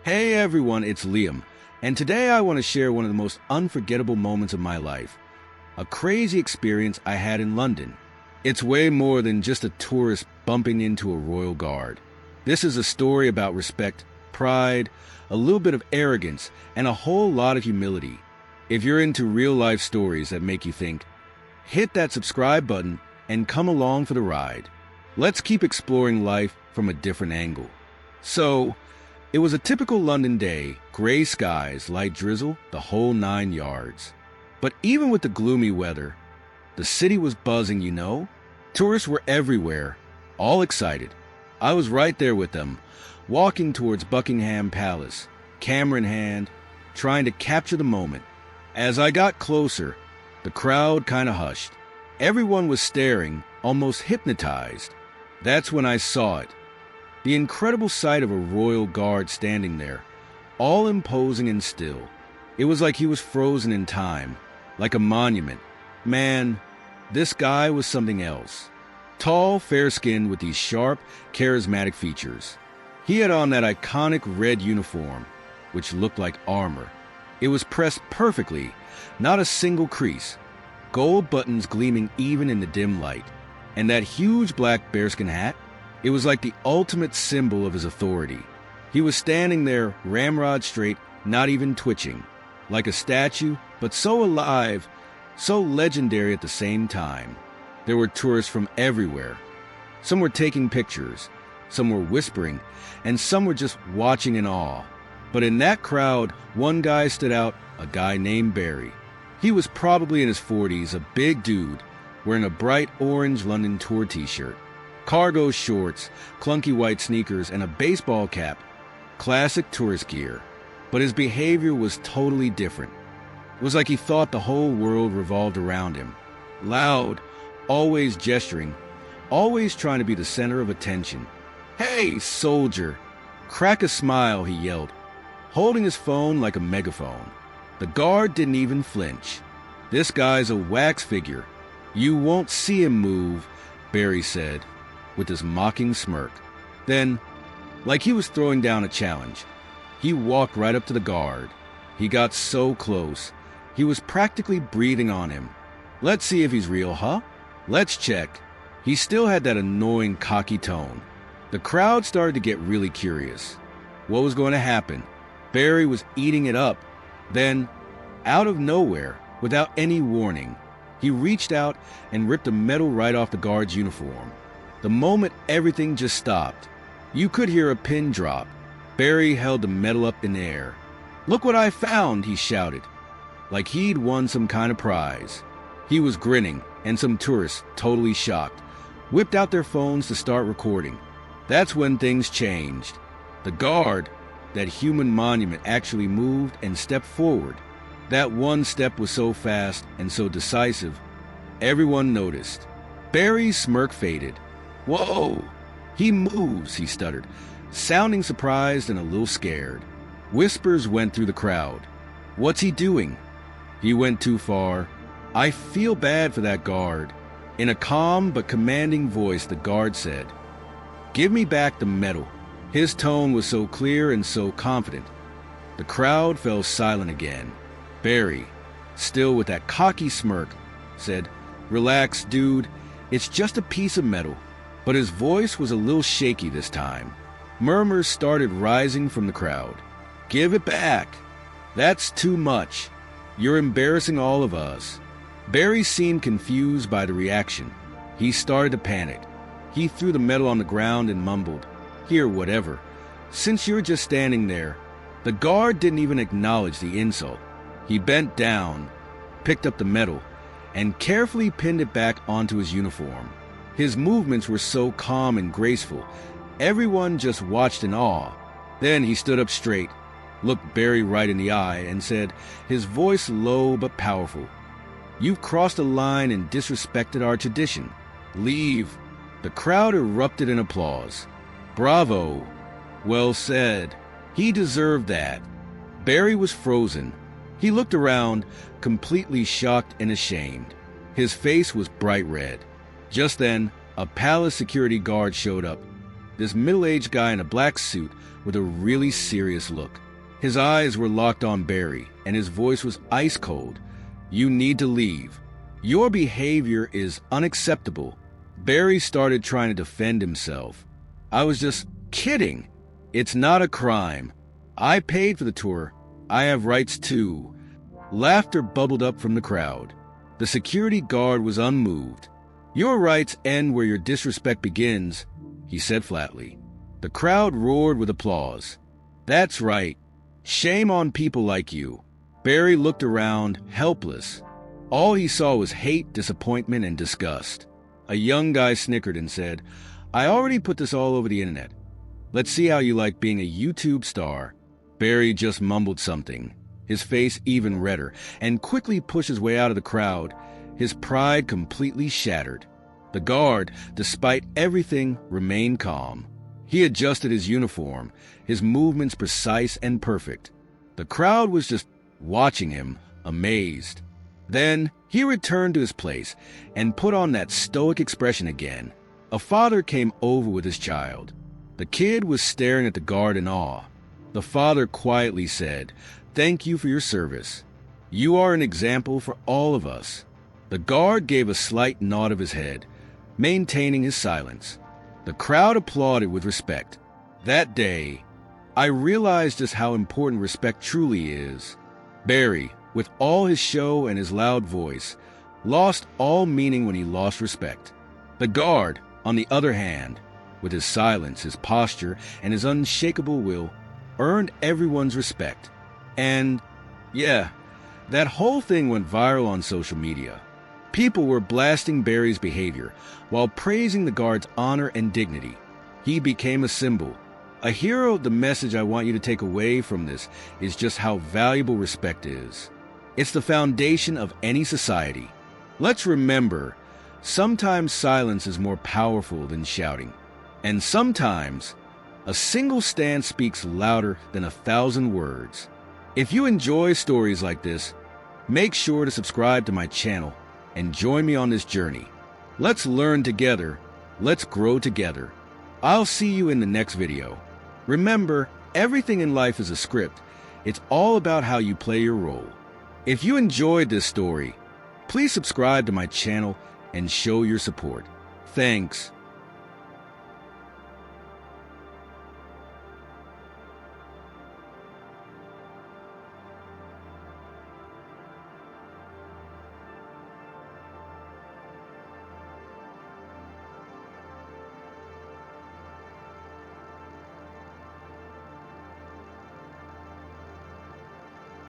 Hey everyone, it's Liam, and today I want to share one of the most unforgettable moments of my life. A crazy experience I had in London. It's way more than just a tourist bumping into a royal guard. This is a story about respect, pride, a little bit of arrogance, and a whole lot of humility. If you're into real-life stories that make you think, hit that subscribe button and come along for the ride. Let's keep exploring life from a different angle. So, it was a typical London day, gray skies, light drizzle, the whole 9 yards. But even with the gloomy weather, the city was buzzing, you know? Tourists were everywhere, all excited. I was right there with them, walking towards Buckingham Palace, camera in hand, trying to capture the moment. As I got closer, the crowd kind of hushed. Everyone was staring, almost hypnotized. That's when I saw it. The incredible sight of a royal guard standing there, all imposing and still. It was like he was frozen in time, like a monument. Man, this guy was something else. Tall, fair-skinned with these sharp, charismatic features. He had on that iconic red uniform, which looked like armor. It was pressed perfectly, not a single crease. Gold buttons gleaming even in the dim light. And that huge black bearskin hat? It was like the ultimate symbol of his authority. He was standing there, ramrod straight, not even twitching. Like a statue, but so alive, so legendary at the same time. There were tourists from everywhere. Some were taking pictures, some were whispering, and some were just watching in awe. But in that crowd, one guy stood out, a guy named Barry. He was probably in his 40s, a big dude, wearing a bright orange London tour t-shirt. Cargo shorts, clunky white sneakers, and a baseball cap. Classic tourist gear. But his behavior was totally different. It was like he thought the whole world revolved around him. Loud, always gesturing, always trying to be the center of attention. "Hey, soldier! Crack a smile," he yelled, holding his phone like a megaphone. The guard didn't even flinch. "This guy's a wax figure. You won't see him move," Barry said, with his mocking smirk. Then, like he was throwing down a challenge, he walked right up to the guard. He got so close, he was practically breathing on him. "Let's see if he's real, huh? Let's check." He still had that annoying, cocky tone. The crowd started to get really curious. What was going to happen? Barry was eating it up. Then, out of nowhere, without any warning, he reached out and ripped a medal right off the guard's uniform. The moment everything just stopped, you could hear a pin drop. Barry held the medal up in the air. "Look what I found," he shouted, like he'd won some kind of prize. He was grinning, and some tourists, totally shocked, whipped out their phones to start recording. That's when things changed. The guard, that human monument, actually moved and stepped forward. That one step was so fast and so decisive, everyone noticed. Barry's smirk faded. "Whoa! He moves," he stuttered, sounding surprised and a little scared. Whispers went through the crowd. "What's he doing?" "He went too far. I feel bad for that guard." In a calm but commanding voice, the guard said, "Give me back the medal." His tone was so clear and so confident. The crowd fell silent again. Barry, still with that cocky smirk, said, "Relax, dude. It's just a piece of metal." But his voice was a little shaky this time. Murmurs started rising from the crowd. "Give it back. That's too much. You're embarrassing all of us." Barry seemed confused by the reaction. He started to panic. He threw the medal on the ground and mumbled, "Here, whatever. Since you're just standing there." The guard didn't even acknowledge the insult. He bent down, picked up the medal, and carefully pinned it back onto his uniform. His movements were so calm and graceful, everyone just watched in awe. Then he stood up straight, looked Barry right in the eye, and said, his voice low but powerful, "You've crossed a line and disrespected our tradition. Leave." The crowd erupted in applause. "Bravo. Well said. He deserved that." Barry was frozen. He looked around, completely shocked and ashamed. His face was bright red. Just then, a palace security guard showed up. this middle-aged guy in a black suit with a really serious look. His eyes were locked on Barry, and his voice was ice cold. "You need to leave. Your behavior is unacceptable." Barry started trying to defend himself. "I was just kidding. It's not a crime. I paid for the tour. I have rights too." Laughter bubbled up from the crowd. The security guard was unmoved. "Your rights end where your disrespect begins," he said flatly. The crowd roared with applause. "That's right. Shame on people like you." Barry looked around, helpless. All he saw was hate, disappointment, and disgust. A young guy snickered and said, "I already put this all over the internet. Let's see how you like being a YouTube star." Barry just mumbled something, his face even redder, and quickly pushed his way out of the crowd, his pride completely shattered. The guard, despite everything, remained calm. He adjusted his uniform, his movements precise and perfect. The crowd was just watching him, amazed. Then he returned to his place and put on that stoic expression again. A father came over with his child. The kid was staring at the guard in awe. The father quietly said, "Thank you for your service. You are an example for all of us." The guard gave a slight nod of his head, maintaining his silence. The crowd applauded with respect. That day, I realized just how important respect truly is. Barry, with all his show and his loud voice, lost all meaning when he lost respect. The guard, on the other hand, with his silence, his posture, and his unshakable will, earned everyone's respect. And, yeah, that whole thing went viral on social media. People were blasting Barry's behavior while praising the guard's honor and dignity. He became a symbol, a hero. The message I want you to take away from this is just how valuable respect is. It's the foundation of any society. Let's remember, sometimes silence is more powerful than shouting. And sometimes, a single stand speaks louder than 1,000 words. If you enjoy stories like this, make sure to subscribe to my channel and join me on this journey. Let's learn together. Let's grow together. I'll see you in the next video. Remember, everything in life is a script. It's all about how you play your role. If you enjoyed this story, please subscribe to my channel and show your support. Thanks.